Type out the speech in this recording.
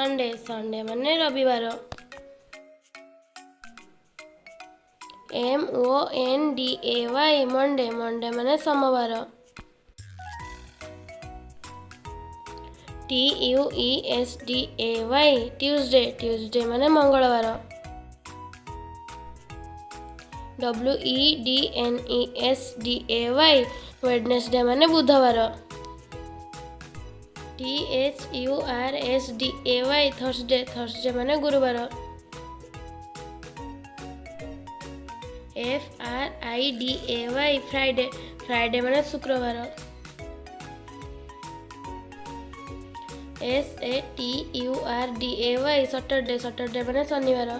Sunday Sunday माने रविवार। MONDAY Monday Monday माने सोमवार। TUESDAY ट्यूसडे ट्यूसडे माने मंगलवार। WEDNESDAY वेडनेसडे माने बुधवार। THURSDAY थर्सडे थर्सडे माने गुरुवार। FRIDAY फ्राइडे फ्राइडे माने शुक्रवार। SATURDAY सैटरडे सैटरडे माने शनिवार।